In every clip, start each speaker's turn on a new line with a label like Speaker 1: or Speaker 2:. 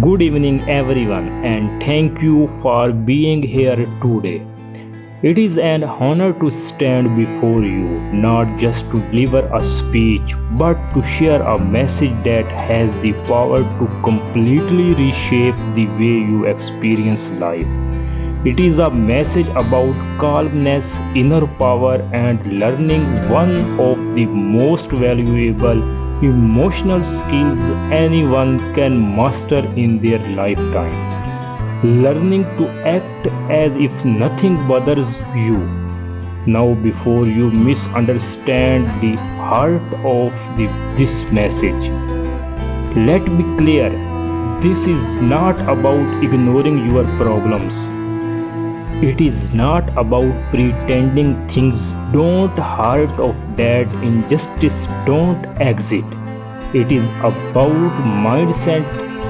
Speaker 1: Good evening, everyone, and thank you for being here today. It is an honor to stand before you, not just to deliver a speech, but to share a message that has the power to completely reshape the way you experience life. It is a message about calmness, inner power, and learning one of the most valuable emotional skills anyone can master in their lifetime. Learning to act as if nothing bothers you. Now, before you misunderstand the heart of this message, let me clear, this is not about ignoring your problems. It is not about pretending things don't hurt or that injustice don't exist. It is about mindset,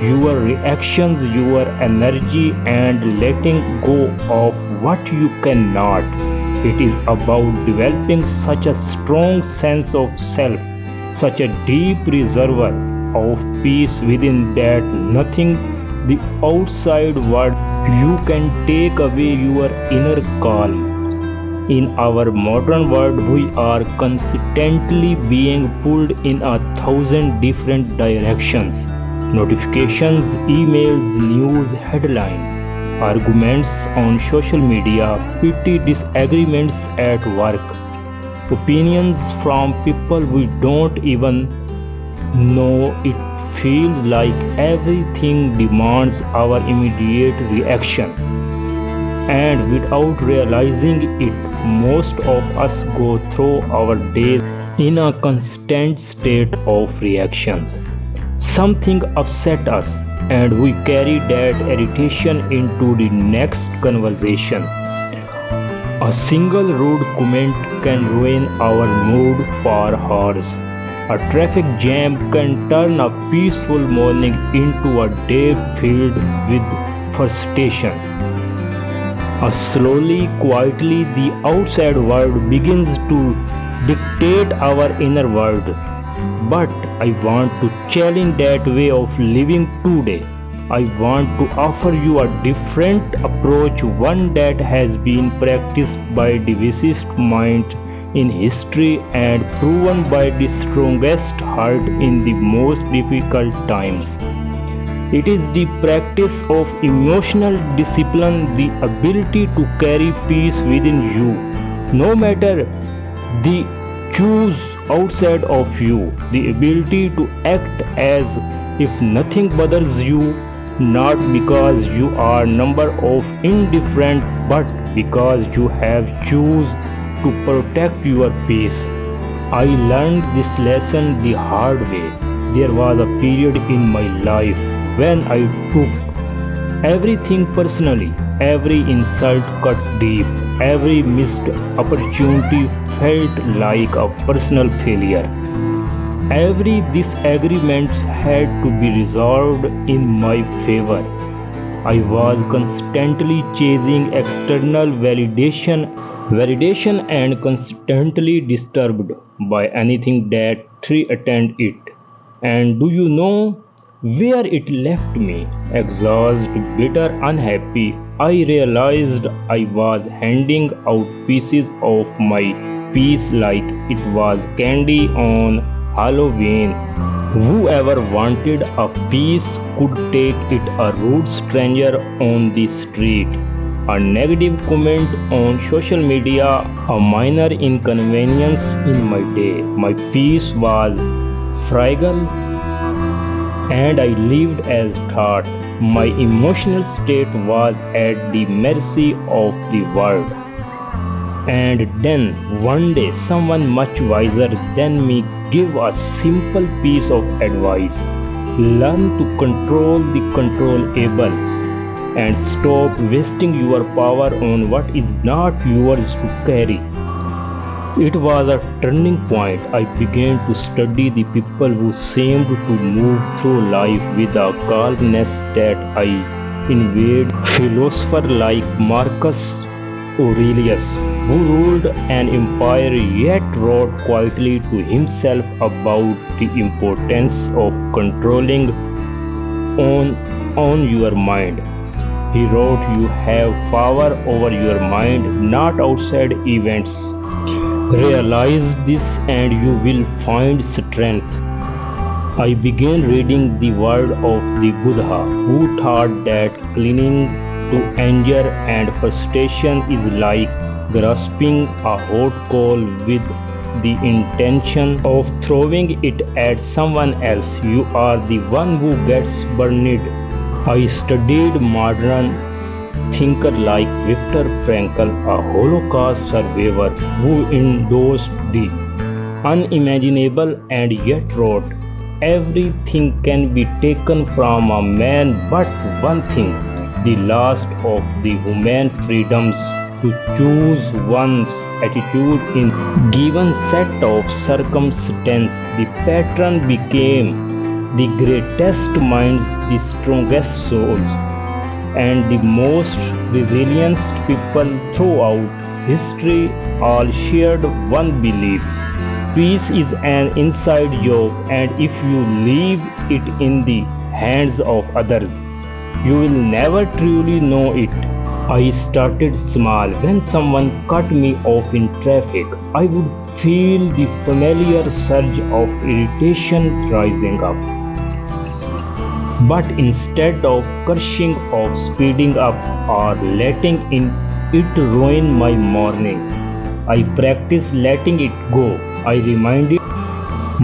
Speaker 1: your reactions, your energy, and letting go of what you cannot. It is about developing such a strong sense of self, such a deep reservoir of peace within that nothing the outside world you can take away your inner calm. In our modern world, we are constantly being pulled in 1,000 different directions. Notifications, emails, news, headlines, arguments on social media, petty disagreements at work, opinions from people we don't even know. It feels like everything demands our immediate reaction, and without realizing it, most of us go through our days in a constant state of reactions. Something upset us, and we carry that irritation into the next conversation. A single rude comment can ruin our mood for hours. A traffic jam can turn a peaceful morning into a day filled with frustration. Slowly, quietly, the outside world begins to dictate our inner world. But I want to challenge that way of living today. I want to offer you a different approach, one that has been practiced by the wisest minds in history and proven by the strongest heart in the most difficult times. It is the practice of emotional discipline, the ability to carry peace within you, no matter the choose outside of you, the ability to act as if nothing bothers you, not because you are number of indifferent, but because you have choose to protect your peace. I learned this lesson the hard way. There was a period in my life when I took everything personally. Every insult cut deep. Every missed opportunity felt like a personal failure. Every disagreement had to be resolved in my favor. I was constantly chasing external validation and constantly disturbed by anything that threatened it. And do you know where it left me? Exhausted, bitter, unhappy. I realized I was handing out pieces of my peace like it was candy on Halloween. Whoever wanted a piece could take it. A rude stranger on the street, a negative comment on social media, a minor inconvenience in my day. My peace was fragile, and I lived as thought. My emotional state was at the mercy of the world. And then one day, someone much wiser than me gave a simple piece of advice. Learn to control the controllable and stop wasting your power on what is not yours to carry. It was a turning point. I began to study the people who seemed to move through life with a calmness that I envied. Philosophers like Marcus Aurelius, who ruled an empire yet wrote quietly to himself about the importance of controlling own on your mind. He wrote, "You have power over your mind, not outside events. Realize this and you will find strength." I began reading the word of the Buddha, who taught that clinging to anger and frustration is like grasping a hot coal with the intention of throwing it at someone else. You are the one who gets burned. I studied modern thinkers like Viktor Frankl, a Holocaust survivor who endorsed the unimaginable and yet wrote, "Everything can be taken from a man but one thing, the last of the human freedoms, to choose one's attitude in given set of circumstances." The pattern became the greatest minds, the strongest souls, and the most resilient people throughout history all shared one belief: peace is an inside job, and if you leave it in the hands of others, you will never truly know it. I started small. When someone cut me off in traffic, I would feel the familiar surge of irritation rising up. But instead of crushing or speeding up or letting it ruin my morning, I practiced letting it go. I reminded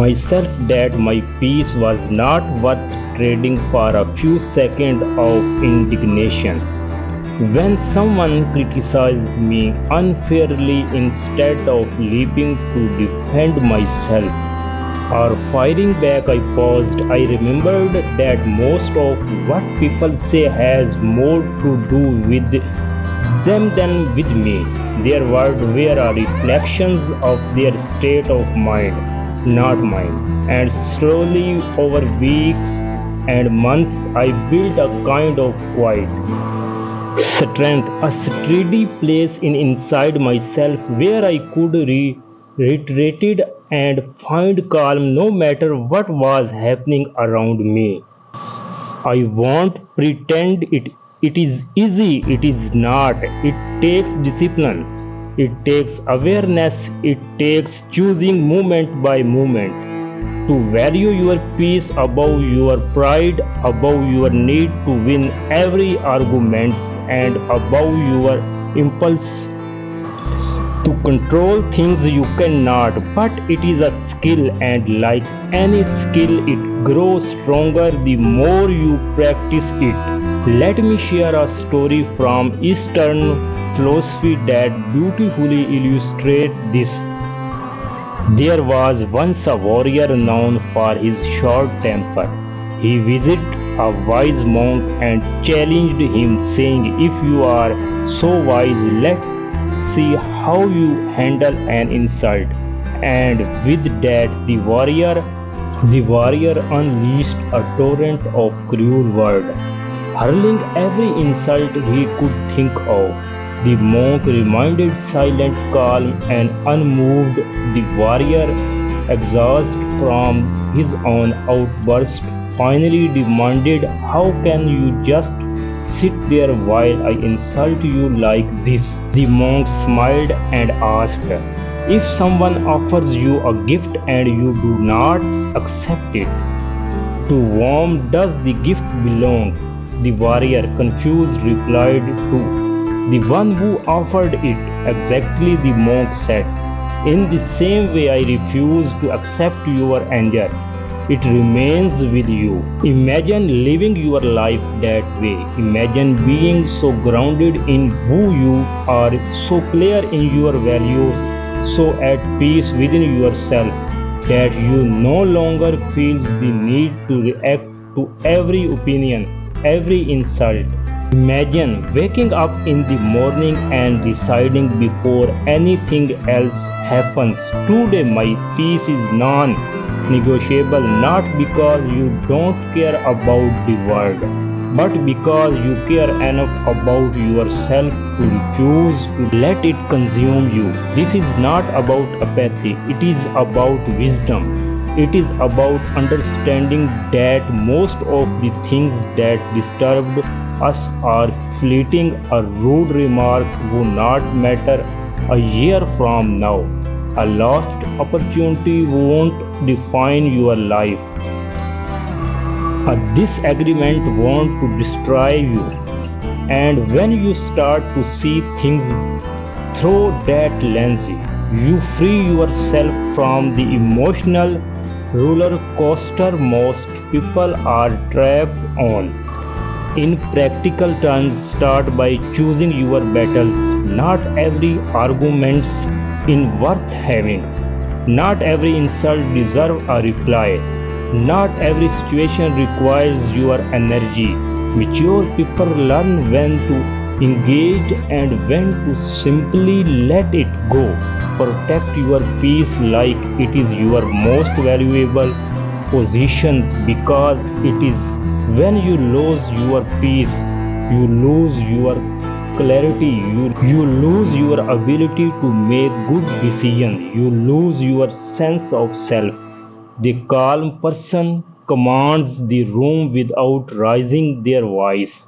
Speaker 1: myself that my peace was not worth trading for a few seconds of indignation. When someone criticized me unfairly, instead of leaping to defend myself or firing back, I paused. I remembered that most of what people say has more to do with them than with me. Their words were a reflections of their state of mind, not mine. And slowly, over weeks and months, I built a kind of quiet strength, a steady place inside myself where I could retreat and find calm no matter what was happening around me. I won't pretend it is easy. It is not. It takes discipline. It takes awareness. It takes choosing moment by moment to value your peace above your pride, above your need to win every argument, and above your impulse to control things you cannot. But it is a skill, and like any skill, it grows stronger the more you practice it. Let me share a story from Eastern philosophy that beautifully illustrates this. There was once a warrior known for his short temper. He visited a wise monk and challenged him, saying, "If you are so wise, let's see how you handle an insult." And with that, the warrior unleashed a torrent of cruel words, hurling every insult he could think of. The monk remained silent, calm, and unmoved. The warrior, exhausted from his own outburst, finally demanded, "How can you just sit there while I insult you like this?" The monk smiled and asked, "If someone offers you a gift and you do not accept it, to whom does the gift belong?" The warrior, confused, replied, "To the one who offered it." "Exactly," the monk said. "In the same way, I refuse to accept your anger. It remains with you." Imagine living your life that way. Imagine being so grounded in who you are, so clear in your values, so at peace within yourself that you no longer feel the need to react to every opinion, every insult. Imagine waking up in the morning and deciding before anything else happens, "Today my peace is non-negotiable," not because you don't care about the world, but because you care enough about yourself to refuse to let it consume you. This is not about apathy, it is about wisdom. It is about understanding that most of the things that disturbed us are fleeting. A rude remark will not matter a year from now. A lost opportunity won't define your life. A disagreement wants to destroy you. And when you start to see things through that lens, you free yourself from the emotional roller coaster most people are trapped on. In practical terms, start by choosing your battles. Not every argument's in worth having. Not every insult deserves a reply. Not every situation requires your energy. Mature people learn when to engage and when to simply let it go. Protect your peace like it is your most valuable possession, because it is when you lose your peace, you lose your clarity, you lose your ability to make good decisions, you lose your sense of self. The calm person commands the room without raising their voice.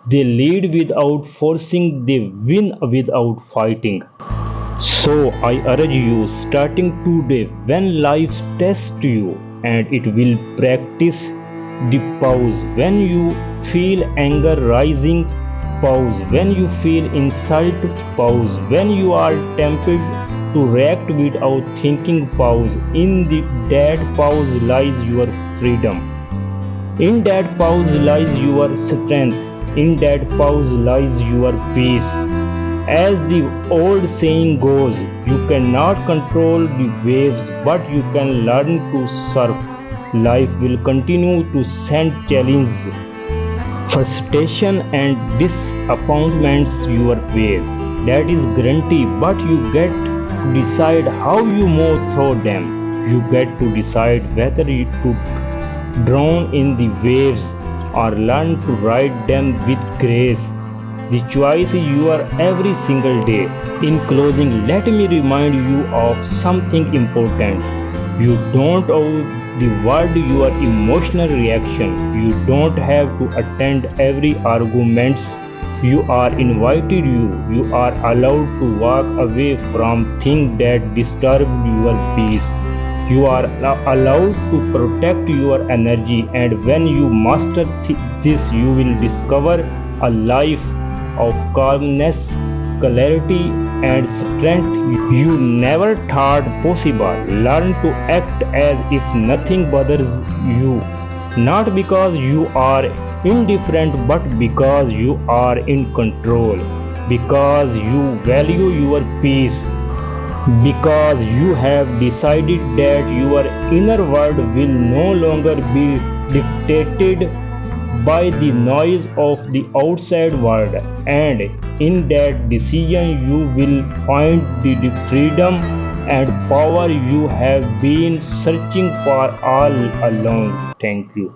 Speaker 1: They lead without forcing, they win without fighting. So I urge you, starting today, when life tests you, and it will practice the pause. When you feel anger rising, pause. When you feel insult, pause. When you are tempted to react without thinking, pause. In that pause lies your freedom. In that pause lies your strength. In that pause lies your peace. As the old saying goes, you cannot control the waves, but you can learn to surf. Life will continue to send challenges, frustration, and disappointments your way. That is guarantee, but you get to decide how you move through them. You get to decide whether you to drown in the waves or learn to ride them with grace. The choice is yours every single day. In closing, let me remind you of something important. You don't owe the world your emotional reaction. You don't have to attend every argument. You are invited. You are allowed to walk away from things that disturb your peace. You are allowed to protect your energy, and when you master this, you will discover a life of calmness, clarity, and strength you never thought possible. Learn to act as if nothing bothers you, not because you are indifferent, but because you are in control, because you value your peace, because you have decided that your inner world will no longer be dictated by the noise of the outside world, and in that decision you will find the freedom and power you have been searching for all along. Thank you.